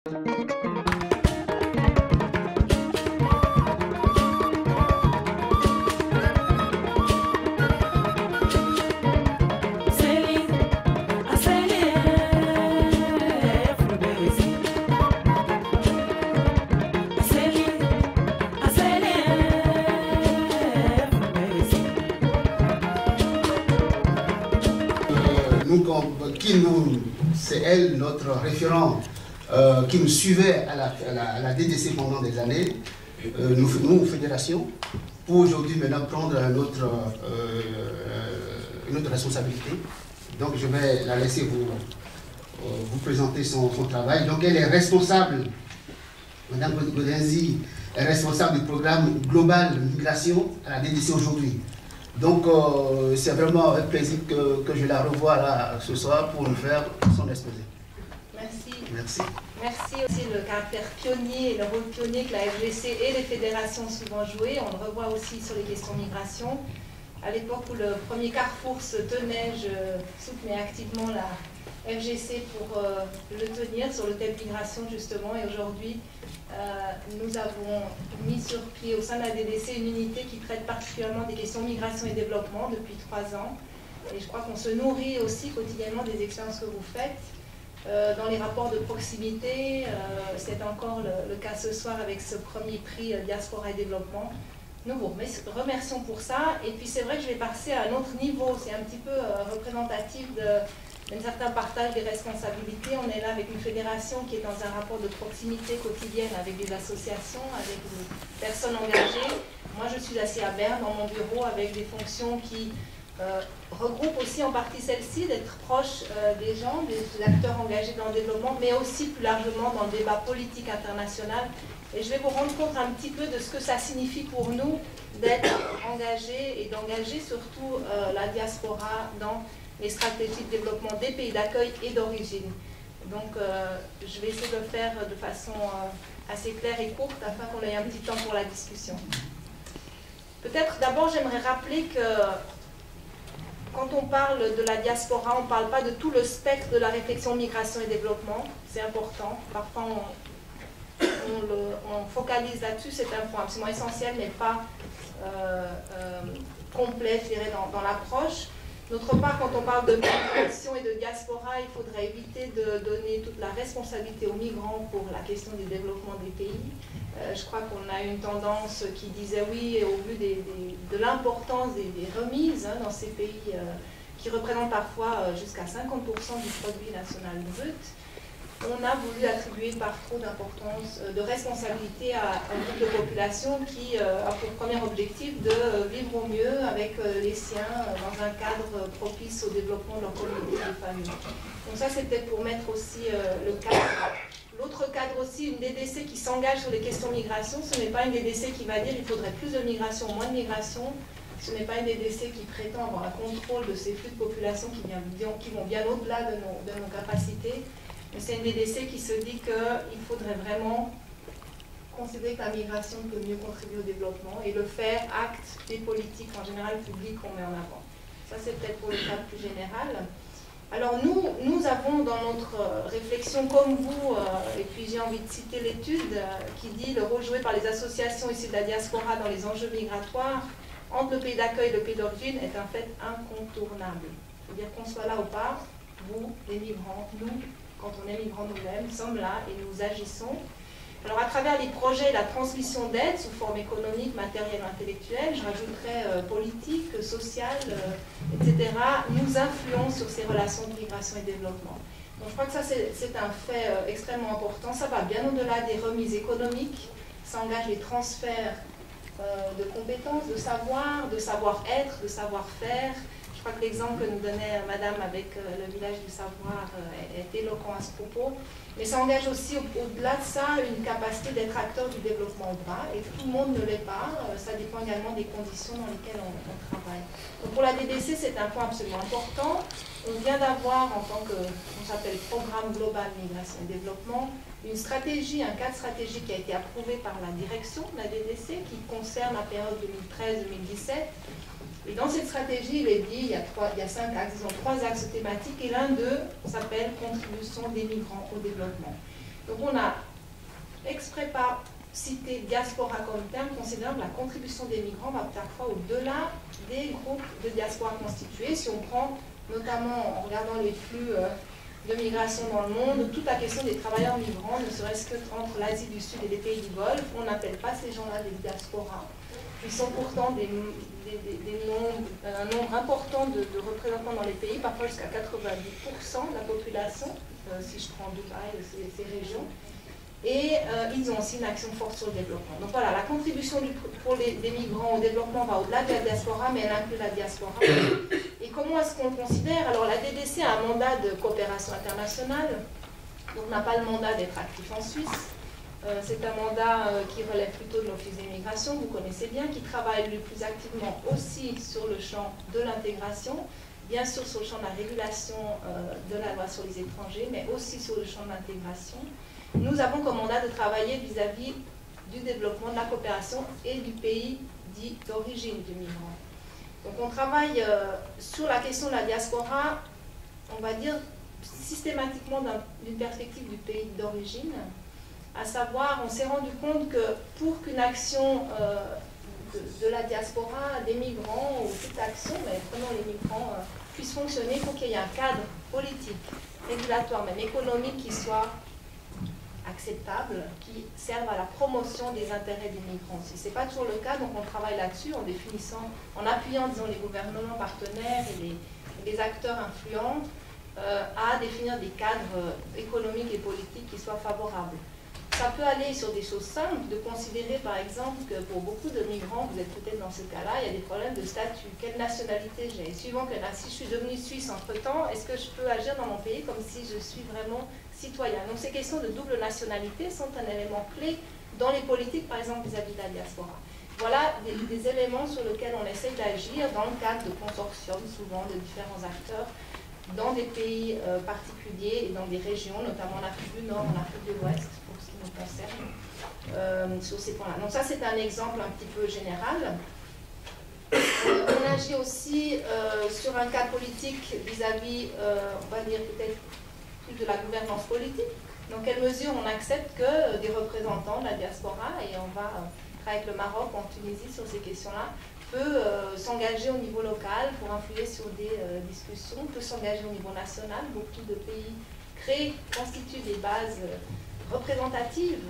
C'est elle, notre référent, qui nous suivait à la DDC pendant des années, nous, fédération, pour aujourd'hui maintenant prendre notre responsabilité. Donc je vais la laisser vous présenter son travail. Donc elle est responsable, Madame Godenzi est responsable du programme global migration à la DDC aujourd'hui. Donc, c'est vraiment un plaisir que je la revois là ce soir pour nous faire son exposé. Merci. Merci. Merci aussi le caractère pionnier et le rôle pionnier que la FGC et les fédérations ont souvent joué. On le revoit aussi sur les questions migration. À l'époque où le premier Carrefour se tenait, je soutenais activement la FGC pour le tenir sur le thème migration justement. Et aujourd'hui, nous avons mis sur pied au sein de la DDC une unité qui traite particulièrement des questions migration et développement depuis 3 ans. Et je crois qu'on se nourrit aussi quotidiennement des expériences que vous faites. Dans les rapports de proximité, c'est encore le cas ce soir avec ce premier prix Diaspora et Développement. Nous vous remercions pour ça. Et puis c'est vrai que je vais passer à un autre niveau. C'est un petit peu représentatif d'un certain partage des responsabilités. On est là avec une fédération qui est dans un rapport de proximité quotidienne avec des associations, avec des personnes engagées. Moi, je suis assise à Berne dans mon bureau avec des fonctions qui regroupent aussi en partie celle-ci, d'être proche des gens, des acteurs engagés dans le développement, mais aussi plus largement dans le débat politique international. Et je vais vous rendre compte un petit peu de ce que ça signifie pour nous d'être engagés et d'engager surtout la diaspora dans les stratégies de développement des pays d'accueil et d'origine. Donc, je vais essayer de le faire de façon assez claire et courte afin qu'on ait un petit temps pour la discussion. Peut-être d'abord, j'aimerais rappeler que quand on parle de la diaspora, on ne parle pas de tout le spectre de la réflexion migration et développement. C'est important. Parfois, on focalise là-dessus. C'est un point absolument essentiel, mais pas complet, je dirais, dans l'approche. D'autre part, quand on parle de migration et de diaspora, il faudrait éviter de donner toute la responsabilité aux migrants pour la question du développement des pays. Je crois qu'on a une tendance qui disait oui, au vu de l'importance des remises dans ces pays qui représentent parfois jusqu'à 50% du produit national brut, on a voulu attribuer par trop d'importance, de responsabilité à un groupe de population qui a pour premier objectif de vivre au mieux avec les siens dans un cadre propice au développement de leur communauté de famille. Donc ça, c'était pour mettre aussi le cadre. L'autre cadre aussi, une DDC qui s'engage sur les questions migration, ce n'est pas une DDC qui va dire il faudrait plus de migration, moins de migration. Ce n'est pas une DDC qui prétend avoir un contrôle de ces flux de population qui vont bien au-delà de nos capacités. Mais c'est une DDC qui se dit qu'il faudrait vraiment considérer que la migration peut mieux contribuer au développement et le faire acte des politiques en général publiques qu'on met en avant. Ça, c'est peut-être pour le cadre plus général. Alors nous avons dans notre réflexion, comme vous, et puis j'ai envie de citer l'étude qui dit le rôle joué par les associations issues de la diaspora dans les enjeux migratoires entre le pays d'accueil et le pays d'origine est un fait incontournable. C'est-à-dire qu'on soit là ou pas, vous, les migrants, nous, quand on est migrants nous-mêmes, nous sommes là et nous agissons. Alors à travers les projets, la transmission d'aide sous forme économique, matérielle, intellectuelle, je rajouterais politique, sociale, etc., nous influence sur ces relations de migration et développement. Donc je crois que ça c'est un fait extrêmement important. Ça va bien au-delà des remises économiques, ça engage les transferts de compétences, de savoir-être, de savoir-faire. Je crois que l'exemple que nous donnait Madame avec le village du savoir est éloquent à ce propos. Mais ça engage aussi, au-delà de ça, une capacité d'être acteur du développement ou pas. Et tout le monde ne l'est pas. Ça dépend également des conditions dans lesquelles on travaille. Donc pour la DDC, c'est un point absolument important. On vient d'avoir, en tant que, on s'appelle Programme Global Migration et Développement, une stratégie, un cadre stratégique qui a été approuvé par la direction de la DDC, qui concerne la période 2013-2017. Et dans cette stratégie, il est dit, il y a 5 axes, disons 3 axes thématiques, et l'un d'eux s'appelle « Contribution des migrants au développement ». Donc on a exprès pas cité diaspora comme terme, considérant que la contribution des migrants va parfois au-delà des groupes de diaspora constitués. Si on prend notamment en regardant les flux de migration dans le monde, toute la question des travailleurs migrants, ne serait-ce que entre l'Asie du Sud et les pays du Golfe, on n'appelle pas ces gens-là des diasporas. Ils sont pourtant un nombre important de représentants dans les pays, parfois jusqu'à 90% de la population, si je prends Dubaï, ces régions. Et ils ont aussi une action forte sur le développement. Donc voilà, la contribution des migrants au développement va au-delà de la diaspora, mais elle inclut la diaspora. Et comment est-ce qu'on le considère? Alors la DDC a un mandat de coopération internationale, donc n'a pas le mandat d'être actif en Suisse. C'est un mandat qui relève plutôt de l'Office des migrations, vous connaissez bien, qui travaille le plus activement aussi sur le champ de l'intégration, bien sûr sur le champ de la régulation de la loi sur les étrangers, mais aussi sur le champ de l'intégration. Nous avons comme mandat de travailler vis-à-vis du développement de la coopération et du pays dit d'origine du migrant. Donc on travaille sur la question de la diaspora, on va dire systématiquement d'une perspective du pays d'origine, à savoir, on s'est rendu compte que pour qu'une action de la diaspora, des migrants, ou toute action, mais prenons les migrants, puisse fonctionner, il faut qu'il y ait un cadre politique, régulatoire, même économique qui soit acceptable, qui servent à la promotion des intérêts des migrants. Si ce n'est pas toujours le cas, donc on travaille là-dessus en définissant, en appuyant, disons, les gouvernements partenaires et les acteurs influents à définir des cadres économiques et politiques qui soient favorables. Ça peut aller sur des choses simples, de considérer par exemple que pour beaucoup de migrants, vous êtes peut-être dans ce cas-là, il y a des problèmes de statut. Quelle nationalité j'ai? Suivant que si je suis devenue suisse entre-temps, est-ce que je peux agir dans mon pays comme si je suis vraiment citoyen? Donc ces questions de double nationalité sont un élément clé dans les politiques, par exemple vis-à-vis de la diaspora. Voilà des éléments sur lesquels on essaye d'agir dans le cadre de consortiums, souvent de différents acteurs, dans des pays particuliers et dans des régions, notamment en Afrique du Nord, en Afrique de l'Ouest, pour ce qui nous concerne, sur ces points-là. Donc ça, c'est un exemple un petit peu général. On agit aussi sur un cas politique vis-à-vis, on va dire peut-être plus de la gouvernance politique. Dans quelle mesure on accepte que des représentants de la diaspora, et on va travailler avec le Maroc en Tunisie sur ces questions-là, peut s'engager au niveau local pour influer sur des discussions, peut s'engager au niveau national. Beaucoup de pays constituent des bases représentatives.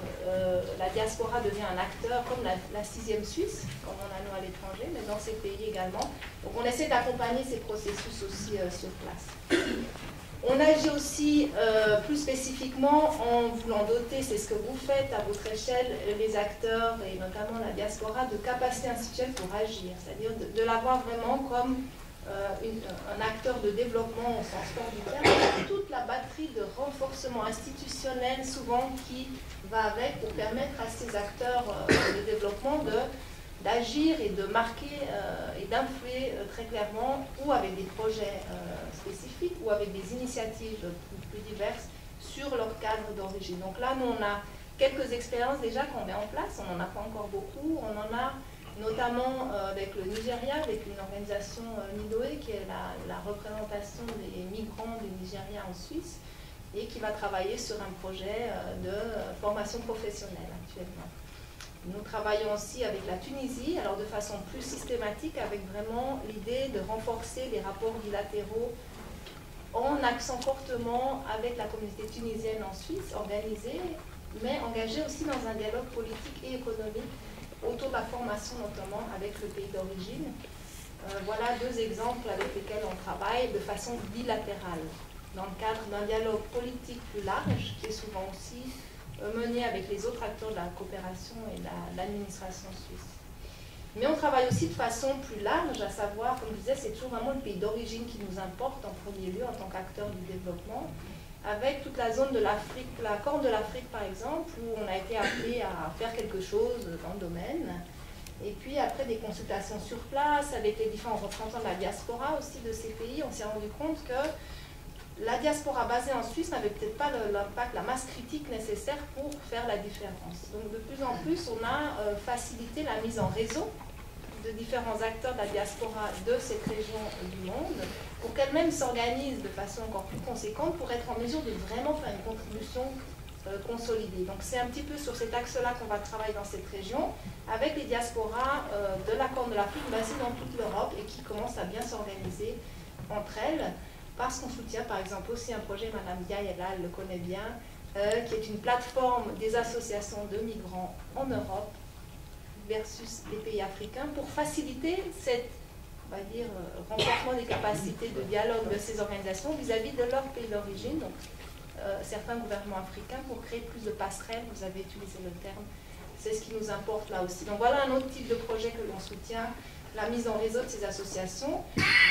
La diaspora devient un acteur comme la 6e Suisse, comme on a nous à l'étranger, mais dans ces pays également. Donc on essaie d'accompagner ces processus aussi sur place. On agit aussi plus spécifiquement en voulant doter, c'est ce que vous faites à votre échelle, les acteurs et notamment la diaspora, de capacités institutionnelles pour agir, c'est-à-dire de l'avoir vraiment comme un acteur de développement au sens fort du terme, toute la batterie de renforcement institutionnel souvent qui va avec pour permettre à ces acteurs de développement d'agir et de marquer et d'influer très clairement, ou avec des projets spécifiques, ou avec des initiatives plus diverses sur leur cadre d'origine. Donc là, nous, on a quelques expériences déjà qu'on met en place, on n'en a pas encore beaucoup, on en a notamment avec le Nigeria, avec une organisation NIDOE, qui est la représentation des migrants du Nigeria en Suisse, et qui va travailler sur un projet de formation professionnelle actuellement. Nous travaillons aussi avec la Tunisie, alors de façon plus systématique, avec vraiment l'idée de renforcer les rapports bilatéraux en accent fortement avec la communauté tunisienne en Suisse, organisée, mais engagée aussi dans un dialogue politique et économique autour de la formation, notamment avec le pays d'origine. Voilà deux exemples avec lesquels on travaille de façon bilatérale, dans le cadre d'un dialogue politique plus large, qui est souvent aussi mené avec les autres acteurs de la coopération et de l'administration suisse. Mais on travaille aussi de façon plus large, à savoir, comme je disais, c'est toujours vraiment le pays d'origine qui nous importe en premier lieu en tant qu'acteur du développement, avec toute la zone de l'Afrique, la Corne de l'Afrique par exemple, où on a été appelé à faire quelque chose dans le domaine. Et puis après des consultations sur place, avec les différents représentants de la diaspora aussi de ces pays, on s'est rendu compte que la diaspora basée en Suisse n'avait peut-être pas l'impact, la masse critique nécessaire pour faire la différence. Donc de plus en plus, on a facilité la mise en réseau de différents acteurs de la diaspora de cette région du monde pour qu'elles-mêmes s'organisent de façon encore plus conséquente pour être en mesure de vraiment faire une contribution consolidée. Donc c'est un petit peu sur cet axe-là qu'on va travailler dans cette région, avec les diasporas de la Corne de l'Afrique basées dans toute l'Europe et qui commencent à bien s'organiser entre elles, parce qu'on soutient par exemple aussi un projet, Madame Diaye, elle le connaît bien, qui est une plateforme des associations de migrants en Europe versus les pays africains pour faciliter cette, on va dire, renforcement des capacités de dialogue de ces organisations vis-à-vis de leur pays d'origine, donc certains gouvernements africains, pour créer plus de passerelles, vous avez utilisé le terme, c'est ce qui nous importe là aussi. Donc voilà un autre type de projet que l'on soutient, la mise en réseau de ces associations,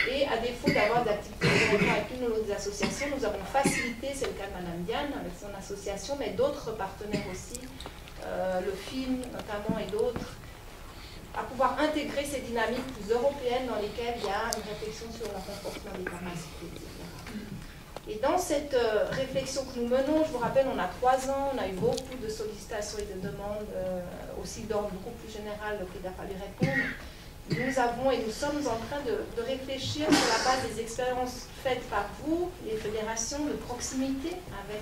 et à défaut d'avoir d'activités avec une ou l'autre des associations, nous avons facilité, c'est le cas de Madame Diane avec son association, mais d'autres partenaires aussi, le film notamment et d'autres, à pouvoir intégrer ces dynamiques plus européennes dans lesquelles il y a une réflexion sur le renforcement des capacités, etc. Et dans cette réflexion que nous menons, je vous rappelle, on a 3 ans, on a eu beaucoup de sollicitations et de demandes, aussi d'ordre beaucoup plus général, qu'il a fallu répondre. Nous avons et nous sommes en train de réfléchir sur la base des expériences faites par vous, les fédérations de proximité, avec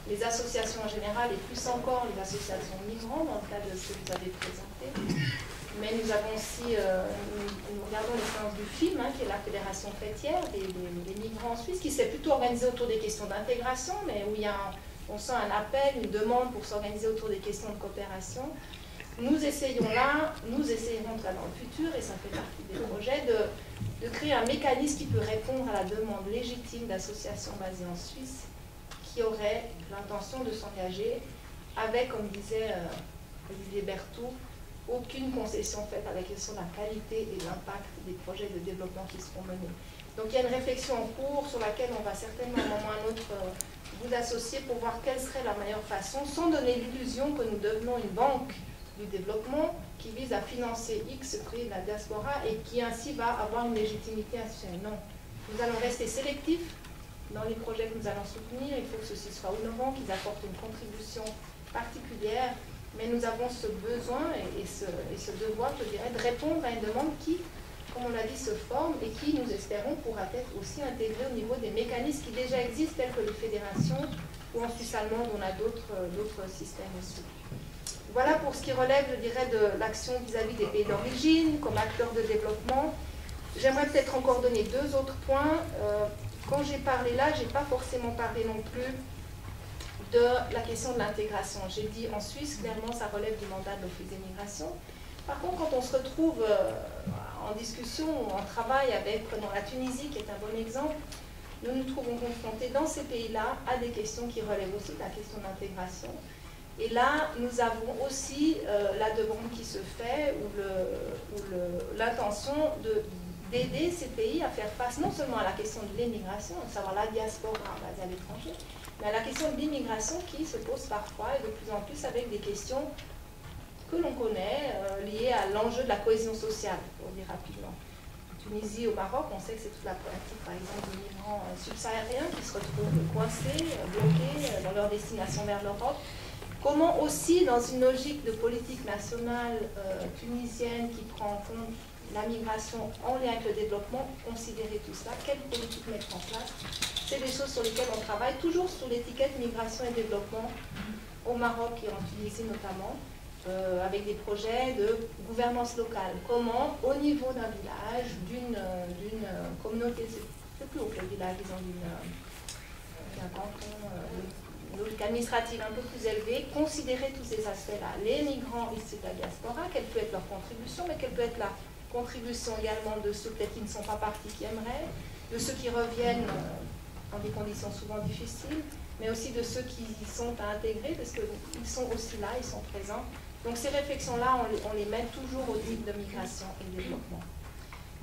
les associations en général et plus encore les associations migrants, dans le cas de ce que vous avez présenté. Mais nous avons aussi, nous regardons l'expérience du FIM, qui est la Fédération fêtière des migrants en Suisse, qui s'est plutôt organisée autour des questions d'intégration, mais où il y a on sent un appel, une demande pour s'organiser autour des questions de coopération. Nous essayons là, nous essayerons là dans le futur, et ça fait partie des projets, de créer un mécanisme qui peut répondre à la demande légitime d'associations basées en Suisse qui auraient l'intention de s'engager avec, comme disait Olivier Berthoud, aucune concession faite à la question de la qualité et de l'impact des projets de développement qui seront menés. Donc il y a une réflexion en cours sur laquelle on va certainement à un moment ou à un autre vous associer pour voir quelle serait la meilleure façon, sans donner l'illusion que nous devenons une banque du développement qui vise à financer X prix de la diaspora et qui ainsi va avoir une légitimité institutionnelle. Non, nous allons rester sélectifs dans les projets que nous allons soutenir. Il faut que ceci soit innovant, qu'ils apportent une contribution particulière. Mais nous avons ce besoin et ce devoir, je dirais, de répondre à une demande qui, comme on l'a dit, se forme et qui, nous espérons, pourra être aussi intégrée au niveau des mécanismes qui déjà existent, tels que les fédérations ou en Suisse allemande, on a d'autres systèmes aussi. Voilà pour ce qui relève, je dirais, de l'action vis-à-vis des pays d'origine, comme acteurs de développement. J'aimerais peut-être encore donner 2 autres points. Quand j'ai parlé là, je n'ai pas forcément parlé non plus de la question de l'intégration. J'ai dit en Suisse, clairement, ça relève du mandat de l'Office des migrations. Par contre, quand on se retrouve en discussion ou en travail avec, prenons la Tunisie, qui est un bon exemple, nous nous trouvons confrontés dans ces pays-là à des questions qui relèvent aussi de la question de l'intégration. Et là, nous avons aussi la demande qui se fait, ou l'intention d'aider ces pays à faire face non seulement à la question de l'émigration, à savoir la diaspora basée à l'étranger, mais à la question de l'immigration qui se pose parfois et de plus en plus avec des questions que l'on connaît, liées à l'enjeu de la cohésion sociale, pour dire rapidement. En Tunisie, au Maroc, on sait que c'est toute la problématique, par exemple, des migrants subsahariens qui se retrouvent coincés, bloqués dans leur destination vers l'Europe. Comment aussi, dans une logique de politique nationale tunisienne qui prend en compte la migration en lien avec le développement, considérer tout cela, quelle politique mettre en place? C'est des choses sur lesquelles on travaille, toujours sous l'étiquette migration et développement, au Maroc et en Tunisie notamment, avec des projets de gouvernance locale. Comment, au niveau d'un village, d'une communauté, c'est plus haut que le village, disons, d'un canton, logique administrative un peu plus élevée, considérer tous ces aspects-là. Les migrants issus de la diaspora, quelle peut être leur contribution, mais quelle peut être la contribution également de ceux peut-être qui ne sont pas partis, qui aimeraient, de ceux qui reviennent dans des conditions souvent difficiles, mais aussi de ceux qui y sont à intégrer, parce qu'ils sont aussi là, ils sont présents. Donc ces réflexions-là, on les met toujours au type de migration et de développement.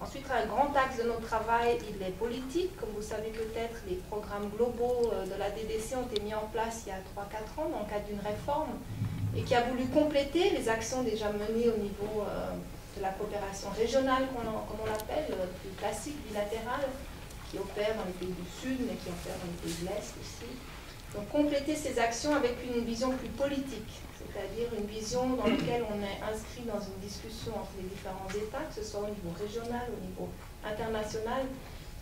Ensuite, un grand axe de notre travail, il est politique. Comme vous savez peut-être, les programmes globaux de la DDC ont été mis en place il y a 3-4 ans dans le cadre d'une réforme et qui a voulu compléter les actions déjà menées au niveau de la coopération régionale, comme on l'appelle, plus classique, bilatérale, qui opère dans les pays du Sud, mais qui opère dans les pays de l'Est aussi. Donc compléter ces actions avec une vision plus politique, c'est-à-dire une vision dans laquelle on est inscrit dans une discussion entre les différents États, que ce soit au niveau régional, au niveau international.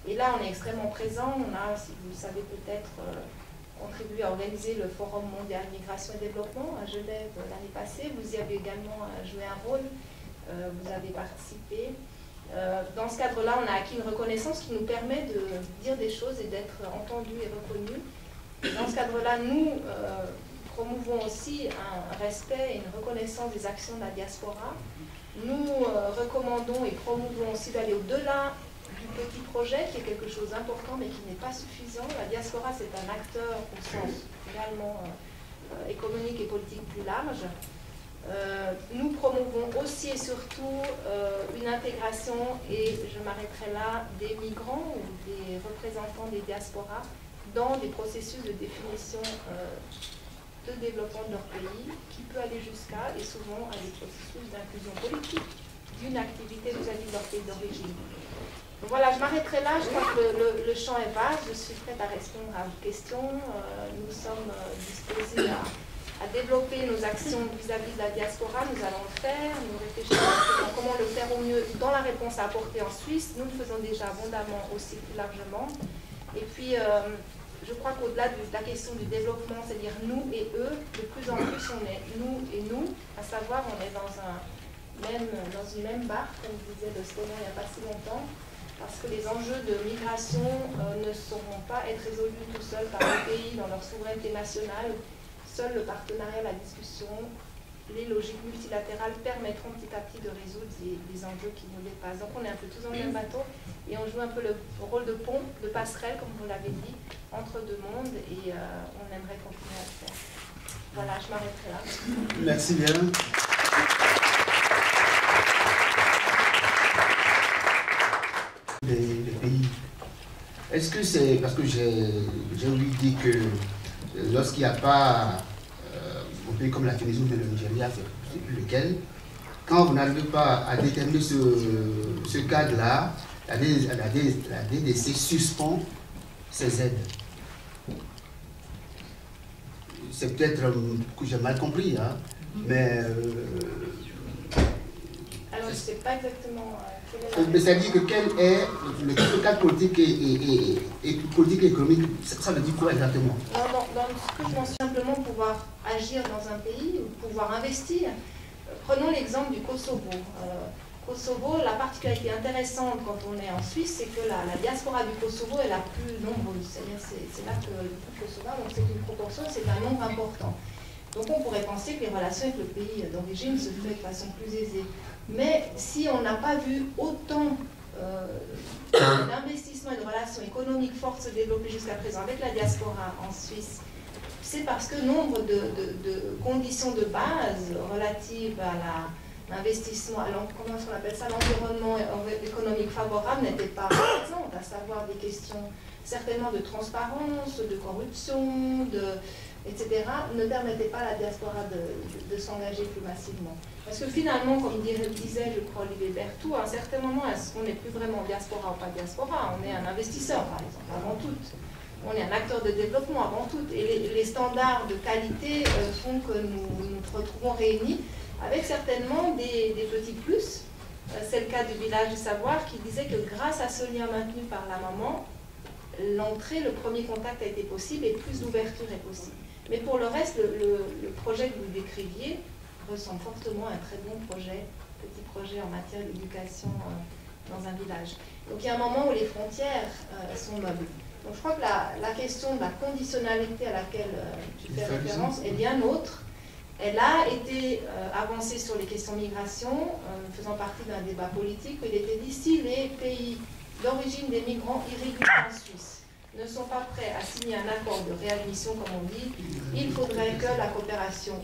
Et là, on est extrêmement présent. On a, si vous le savez peut-être, contribué à organiser le Forum mondial Migration et Développement à Genève l'année passée. Vous y avez également joué un rôle, vous avez participé. Dans ce cadre-là, on a acquis une reconnaissance qui nous permet de dire des choses et d'être entendus et reconnus. Dans ce cadre-là, nous promouvons aussi un respect et une reconnaissance des actions de la diaspora. Nous recommandons et promouvons aussi d'aller au-delà du petit projet, qui est quelque chose d'important mais qui n'est pas suffisant. La diaspora, c'est un acteur au sens également économique et politique plus large. Nous promouvons aussi et surtout une intégration, et je m'arrêterai là, des migrants ou des représentants des diasporas dans des processus de définition de développement de leur pays, qui peut aller jusqu'à, et souvent, à des processus d'inclusion politique d'une activité vis-à-vis de leur pays d'origine. Donc voilà, je m'arrêterai là, je crois que le champ est vaste, je suis prête à répondre à vos questions. Nous sommes disposés à développer nos actions vis-à-vis de la diaspora, nous allons le faire, nous réfléchissons à comment le faire au mieux dans la réponse à apporter en Suisse. Nous le faisons déjà abondamment aussi plus largement. Et puis, je crois qu'au-delà de la question du développement, c'est-à-dire nous et eux, de plus en plus on est nous et nous, à savoir on est dans une même barque, comme disait le slogan il n'y a pas si longtemps, parce que les enjeux de migration ne sauront pas être résolus tout seuls par les pays dans leur souveraineté nationale. Seul le partenariat, la discussion, les logiques multilatérales permettront petit à petit de résoudre les enjeux qui nous dépassent. Donc on est un peu tous dans le même bateau et on joue un peu le rôle de pont, de passerelle, comme vous l'avez dit, entre deux mondes, et on aimerait continuer à le faire. Voilà, je m'arrêterai là. Merci bien. Les pays. Est-ce que c'est parce que j'ai ouï dire que lorsqu'il n'y a pas un pays comme la Tunisie ou le Nigeria, c'est plus lequel, quand vous n'arrivez pas à déterminer ce cadre-là, la DDC suspend ses aides. C'est peut-être que j'ai mal compris, hein, mais... Alors, je ne sais pas exactement... c'est-à-dire que quel est le cadre politique et politique et économique, ça veut dire quoi exactement? Dans ce que je pense, simplement pouvoir agir dans un pays, ou pouvoir investir. Prenons l'exemple du Kosovo. Kosovo, la particularité intéressante quand on est en Suisse, c'est que la diaspora du Kosovo est la plus nombreuse. C'est-à-dire c'est là que le peuple kosovar, donc c'est une proportion, c'est un nombre important. Donc on pourrait penser que les relations avec le pays d'origine se font de façon plus aisée. Mais si on n'a pas vu autant d'investissements et de relations économiques fortes se développer jusqu'à présent avec la diaspora en Suisse, c'est parce que nombre de conditions de base relatives à l'investissement, comment on appelle ça, l'environnement économique favorable n'étaient pas présentes, à savoir des questions certainement de transparence, de corruption, etc., ne permettaient pas à la diaspora de s'engager plus massivement. Parce que finalement, comme disait, je crois, Olivier Berthoud, à un certain moment, on n'est plus vraiment diaspora ou pas diaspora, on est un investisseur, par exemple, avant tout. On est un acteur de développement avant tout. Et les standards de qualité font que nous nous retrouvons réunis avec certainement des petits plus. C'est le cas du village du savoir qui disait que grâce à ce lien maintenu par la maman, l'entrée, le premier contact a été possible et plus d'ouverture est possible. Mais pour le reste, le projet que vous décriviez ressemble fortement à un très bon projet, petit projet en matière d'éducation dans un village. Donc il y a un moment où les frontières sont meubles. Donc je crois que la question de la conditionnalité à laquelle tu fais référence est bien autre. Elle a été avancée sur les questions migration, faisant partie d'un débat politique, où il était dit si les pays d'origine des migrants irréguliers en Suisse ne sont pas prêts à signer un accord de réadmission, comme on dit, il faudrait que la coopération,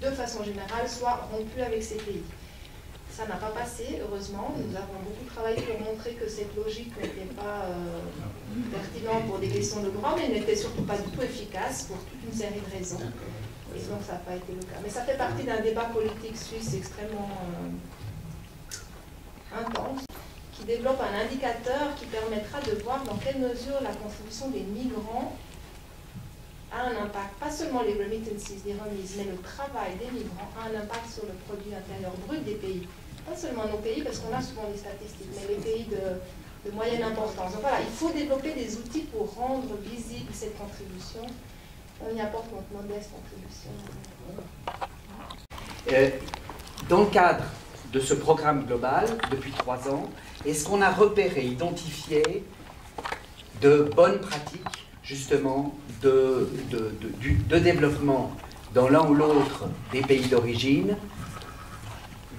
de façon générale, soit rompue avec ces pays. Ça n'a pas passé, heureusement. Nous avons beaucoup travaillé pour montrer que cette logique n'était pas pertinente pour des questions de droit, mais n'était surtout pas du tout efficace pour toute une série de raisons. Et donc ça n'a pas été le cas. Mais ça fait partie d'un débat politique suisse extrêmement intense, qui développe un indicateur qui permettra de voir dans quelle mesure la contribution des migrants a un impact, pas seulement les remittances, les remises, mais le travail des migrants a un impact sur le produit intérieur brut des pays. Pas seulement nos pays, parce qu'on a souvent des statistiques, mais les pays de moyenne importance. Donc voilà, il faut développer des outils pour rendre visible cette contribution On y apporte notre modeste contribution. Dans le cadre de ce programme global, depuis 3 ans, est-ce qu'on a repéré, identifié de bonnes pratiques, justement, de développement dans l'un ou l'autre des pays d'origine,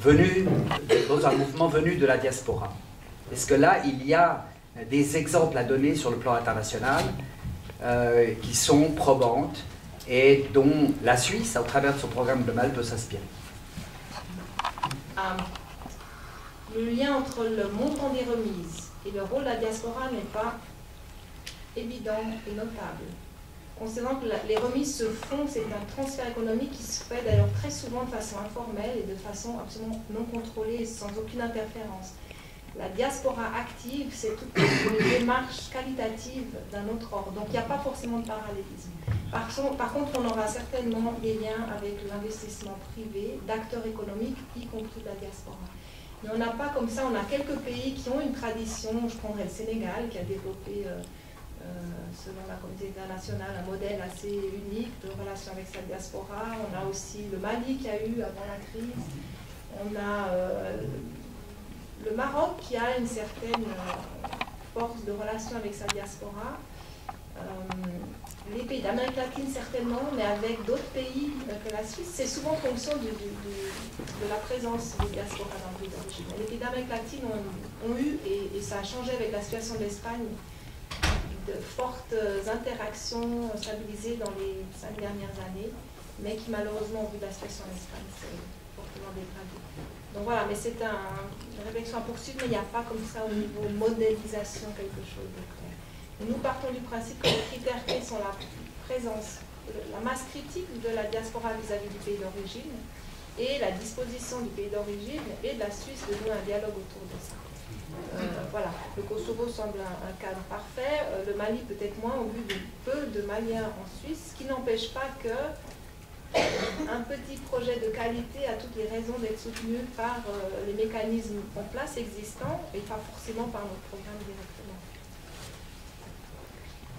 dans un mouvement venu de la diaspora? Est-ce que là, il y a des exemples à donner sur le plan international qui sont probantes et dont la Suisse, au travers de son programme global, peut s'inspirer? Le lien entre le montant des remises et le rôle de la diaspora n'est pas évident et notable. Considérant que les remises se font, c'est un transfert économique qui se fait d'ailleurs très souvent de façon informelle et de façon absolument non contrôlée, sans aucune interférence. La diaspora active, c'est toute une démarche qualitative d'un autre ordre. Donc il n'y a pas forcément de parallélisme. Par contre, on aura certainement des liens avec l'investissement privé d'acteurs économiques, y compris de la diaspora. Mais on n'a pas comme ça, on a quelques pays qui ont une tradition. Je prendrais le Sénégal qui a développé, selon la communauté internationale, un modèle assez unique de relation avec sa diaspora. On a aussi le Mali qui a eu avant la crise. On a le Maroc qui a une certaine force de relation avec sa diaspora. Les pays d'Amérique latine certainement, mais avec d'autres pays que la Suisse, c'est souvent en fonction de la présence des diasporas dans le pays d'origine. Les pays d'Amérique latine ont eu, et ça a changé avec la situation de l'Espagne, de fortes interactions stabilisées dans les 5 dernières années, mais qui malheureusement, au vu de la situation en Espagne, s'est fortement dégradée. Donc voilà, mais c'est une réflexion à poursuivre, mais il n'y a pas comme ça au niveau modélisation quelque chose de clair. Et nous partons du principe que les critères clés sont la présence, la masse critique de la diaspora vis-à-vis du pays d'origine et la disposition du pays d'origine et de la Suisse de nouer un dialogue autour de ça. Voilà, le Kosovo semble un cadre parfait, le Mali peut-être moins au vu de peu de Maliens en Suisse, ce qui n'empêche pas que un petit projet de qualité a toutes les raisons d'être soutenu par les mécanismes en place existants et pas forcément par notre programme directement.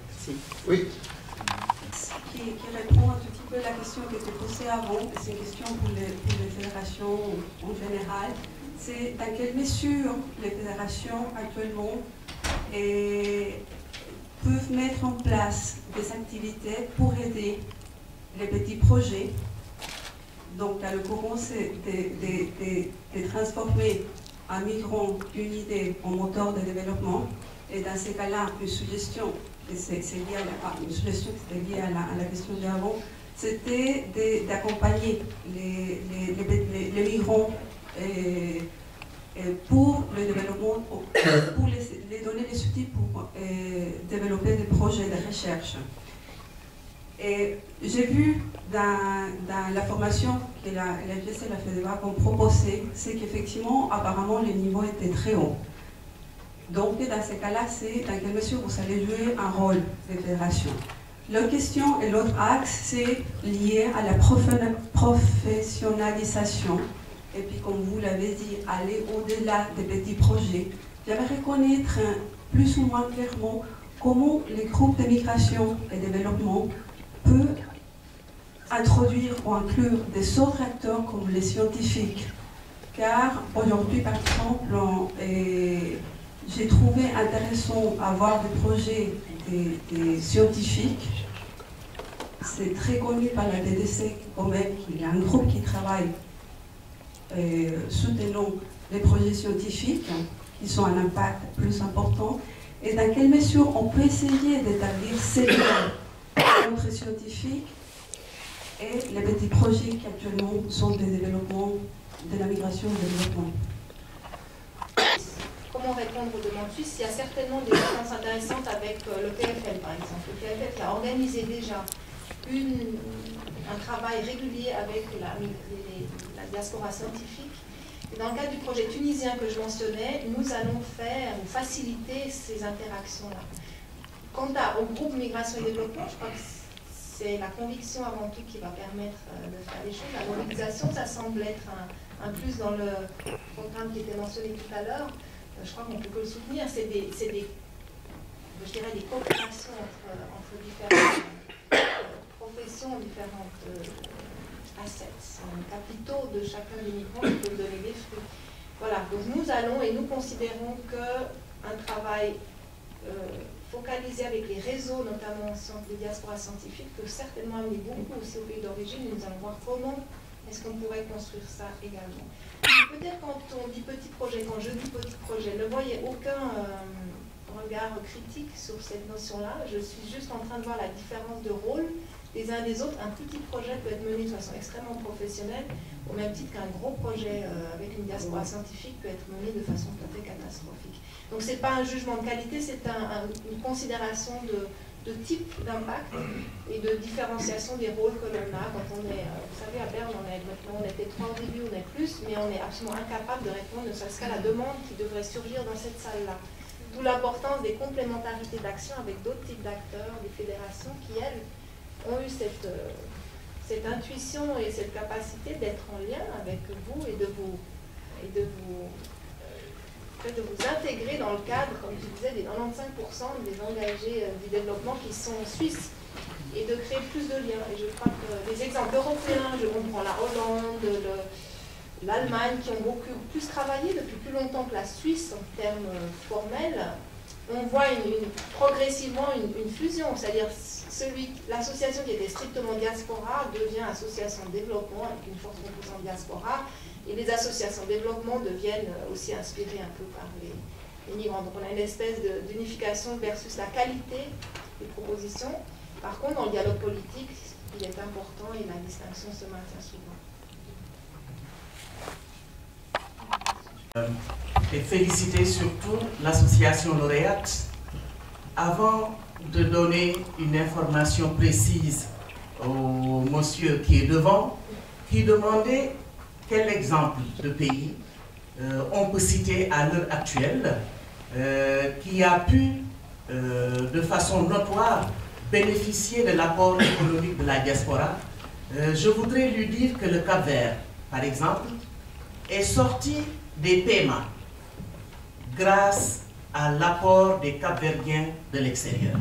Merci. Oui. Qui répond un tout petit peu à la question qui était posée avant, et c'est une question pour les fédérations en général, c'est dans quelle mesure les fédérations actuellement peuvent mettre en place des activités pour aider les petits projets. Donc, à l'occurrence, c'est de transformer un migrant, une idée en moteur de développement. Et dans ces cas-là, une suggestion, et c'est lié une suggestion qui était liée à la question d'avant, c'était d'accompagner les migrants pour le développement, pour les donner les outils pour développer des projets de recherche. Et j'ai vu dans la formation que la FGC et la FEDEVAC ont proposé, c'est qu'effectivement, apparemment, les niveaux étaient très hauts. Donc, dans ces cas-là, c'est dans quelle mesure vous allez jouer un rôle des fédérations. L'autre question et l'autre axe, c'est lié à la professionnalisation. Et puis, comme vous l'avez dit, aller au-delà des petits projets. J'aimerais connaître plus ou moins clairement comment les groupes de migration et développement peuvent introduire ou inclure des autres acteurs comme les scientifiques. Car aujourd'hui, par exemple, j'ai trouvé intéressant d'avoir des projets des scientifiques. C'est très connu par la DDC quand même qu'il y a un groupe qui travaille soutenant les projets scientifiques qui sont un impact plus important. Et dans quelle mesure on peut essayer d'établir ces liens entre scientifiques et les petits projets qui actuellement sont des développements, de la migration et du développement. Comment répondre aux demandes suisses? Il y a certainement des expériences intéressantes avec le TFL par exemple. Le TFL qui a organisé déjà un travail régulier avec la diaspora scientifique. Et dans le cadre du projet tunisien que je mentionnais, nous allons faciliter ces interactions-là. Quant au groupe Migration et Développement, je crois que c'est la conviction avant tout qui va permettre de faire les choses. La mobilisation, ça semble être un plus dans le programme qui était mentionné tout à l'heure. Je crois qu'on peut que le soutenir. C'est des coopérations entre différents professions ont différentes assets, capitaux de chacun des migrants qui peuvent donner des fruits. Voilà, donc nous allons et nous considérons qu'un travail focalisé avec les réseaux, notamment au centre de diaspora scientifique, peut certainement amener beaucoup aussi au pays d'origine, et nous allons voir comment est-ce qu'on pourrait construire ça également. Peut-être quand on dit petit projet, quand je dis petit projet, ne voyez aucun regard critique sur cette notion-là. Je suis juste en train de voir la différence de rôle les uns des autres. Un petit projet peut être mené de façon extrêmement professionnelle, au même titre qu'un gros projet avec une diaspora scientifique peut être mené de façon tout à fait catastrophique. Donc ce n'est pas un jugement de qualité, c'est une considération de type d'impact et de différenciation des rôles que l'on a quand on est, vous savez, à Berne, on était 3 au début, on est plus, mais on est absolument incapable de répondre ne serait-ce qu'à la demande qui devrait surgir dans cette salle-là. D'où l'importance des complémentarités d'action avec d'autres types d'acteurs, des fédérations qui, elles, ont eu cette intuition et cette capacité d'être en lien avec vous et de vous intégrer dans le cadre, comme tu disais, des 95% des engagés du développement qui sont suisses et de créer plus de liens. Et je crois que les exemples européens, je comprends la Hollande, l'Allemagne, qui ont beaucoup plus travaillé depuis plus longtemps que la Suisse en termes formels, on voit progressivement une fusion, c'est-à-dire l'association qui était strictement diaspora devient association de développement avec une forte composante diaspora, et les associations de développement deviennent aussi inspirées un peu par les migrants. Donc on a une espèce d'unification versus la qualité des propositions. Par contre, dans le dialogue politique, il est important et la distinction se maintient souvent. Et féliciter surtout l'association lauréate. Avant de donner une information précise au monsieur qui est devant, qui demandait quel exemple de pays on peut citer à l'heure actuelle qui a pu de façon notoire bénéficier de l'apport économique de la diaspora. Je voudrais lui dire que le Cap-Vert, par exemple, est sorti des paiements grâce à l'apport des Cap-Verdiens de l'extérieur.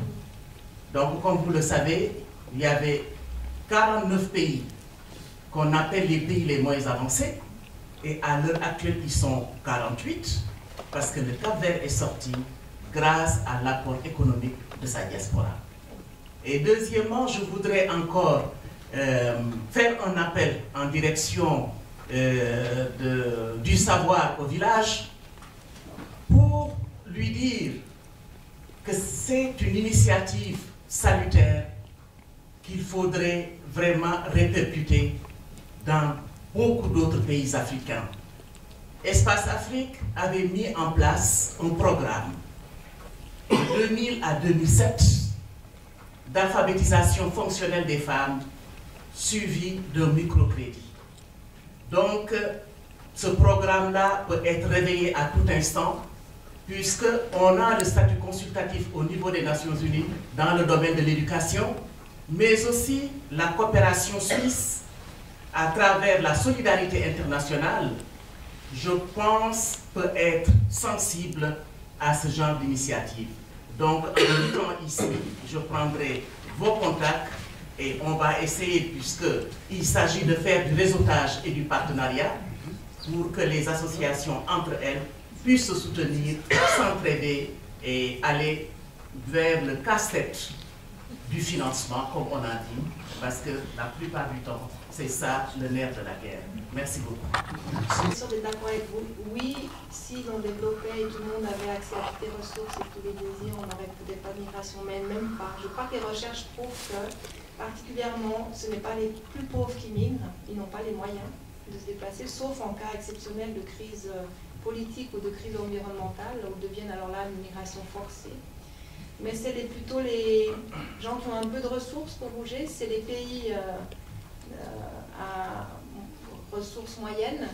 Donc, comme vous le savez, il y avait 49 pays qu'on appelle les pays les moins avancés, et à l'heure actuelle, ils sont 48, parce que le Cap-Vert est sorti grâce à l'apport économique de sa diaspora. Et deuxièmement, je voudrais encore faire un appel en direction du savoir au village pour lui dire que c'est une initiative salutaire qu'il faudrait vraiment répercuter dans beaucoup d'autres pays africains. Espace Afrique avait mis en place un programme de 2000 à 2007 d'alphabétisation fonctionnelle des femmes suivi d'un microcrédit. Donc, ce programme-là peut être réveillé à tout instant, puisqu'on a le statut consultatif au niveau des Nations Unies dans le domaine de l'éducation, mais aussi la coopération suisse à travers la solidarité internationale, je pense, peut être sensible à ce genre d'initiative. Donc, en étant ici, je prendrai vos contacts et on va essayer, puisqu'il s'agit de faire du réseautage et du partenariat, pour que les associations entre elles puissent se soutenir, s'entraider et aller vers le casse-tête du financement, comme on a dit, parce que la plupart du temps, c'est ça le nerf de la guerre. Merci beaucoup. Je suis sûre d'être d'accord avec vous. Oui, si on développait et tout le monde avait accès à toutes les ressources et tous les désirs, on n'aurait peut-être pas de migration, mais même pas. Je crois que les recherches prouvent que, particulièrement, ce n'est pas les plus pauvres qui migrent, ils n'ont pas les moyens de se déplacer, sauf en cas exceptionnel de crise politique ou de crise environnementale, où deviennent alors là une migration forcée. Mais c'est plutôt les gens qui ont un peu de ressources pour bouger, c'est les pays à ressources moyennes,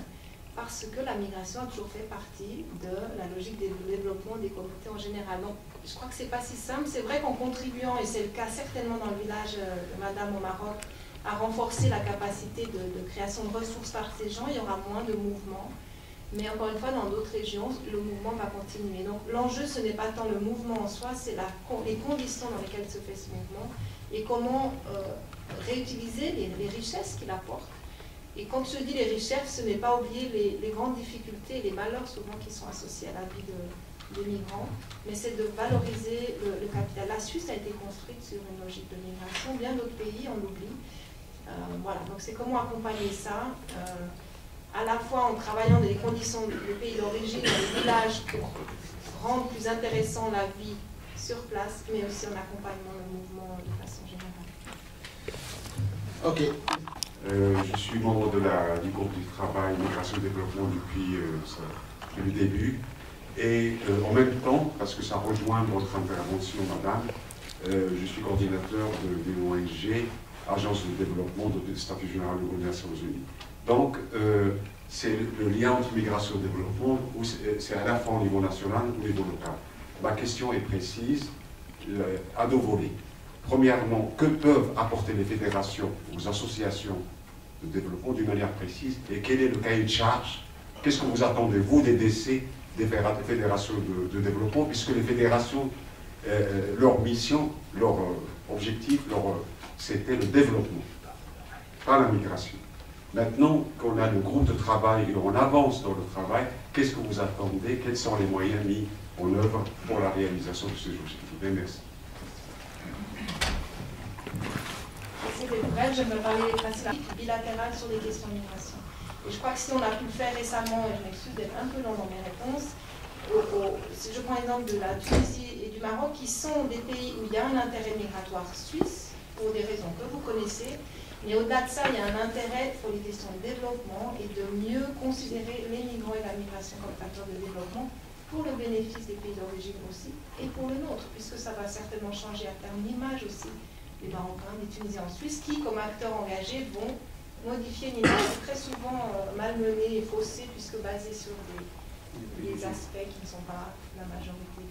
parce que la migration a toujours fait partie de la logique du développement des communautés en général. Donc, je crois que c'est pas si simple. C'est vrai qu'en contribuant, et c'est le cas certainement dans le village de Madame au Maroc, à renforcer la capacité de création de ressources par ces gens, il y aura moins de mouvements. Mais encore une fois, dans d'autres régions, le mouvement va continuer. Donc l'enjeu, ce n'est pas tant le mouvement en soi, c'est les conditions dans lesquelles se fait ce mouvement et comment réutiliser les richesses qu'il apporte. Et quand je dis les richesses, ce n'est pas oublier les grandes difficultés, les malheurs souvent qui sont associés à la vie des migrants, mais c'est de valoriser le capital. La Suisse a été construite sur une logique de migration, bien d'autres pays, on l'oublie. Voilà, donc c'est comment accompagner ça, à la fois en travaillant dans les conditions des pays d'origine, dans les villages, pour rendre plus intéressant la vie sur place, mais aussi en accompagnant le mouvement de façon générale. Ok. Je suis membre du groupe du travail Migration et Développement depuis le début. Et en même temps, parce que ça rejoint votre intervention, madame, je suis coordinateur d'une ONG, Agence de développement de statut général des Nations Unies. Donc, c'est le lien entre migration et développement, c'est à la fois au niveau national ou au niveau local. Ma question est précise, à deux volets. Premièrement, que peuvent apporter les fédérations aux associations de développement d'une manière précise, et quel est le cahier de charge? Qu'est-ce que vous attendez, vous, des décès des fédérations de développement, puisque les fédérations, leur mission, leur objectif, c'était le développement, pas la migration. Maintenant qu'on a le groupe de travail et on avance dans le travail, qu'est-ce que vous attendez? Quels sont les moyens mis en œuvre pour la réalisation de ces objectifs? Et merci. C'était bref, je me parlais bilatérale sur les questions de migration. Et je crois que si on a pu le faire récemment, et je m'excuse d'être un peu long dans mes réponses, si je prends l'exemple de la Tunisie et du Maroc, qui sont des pays où il y a un intérêt migratoire suisse, pour des raisons que vous connaissez, mais au-delà de ça, il y a un intérêt pour les questions de développement et de mieux considérer les migrants et la migration comme facteur de développement pour le bénéfice des pays d'origine aussi, et pour le nôtre, puisque ça va certainement changer à terme l'image aussi des Marocains, des Tunisiens en Suisse, qui, comme acteurs engagés, vont modifier une image très souvent malmenée et faussée, puisque basée sur des aspects qui ne sont pas la majorité.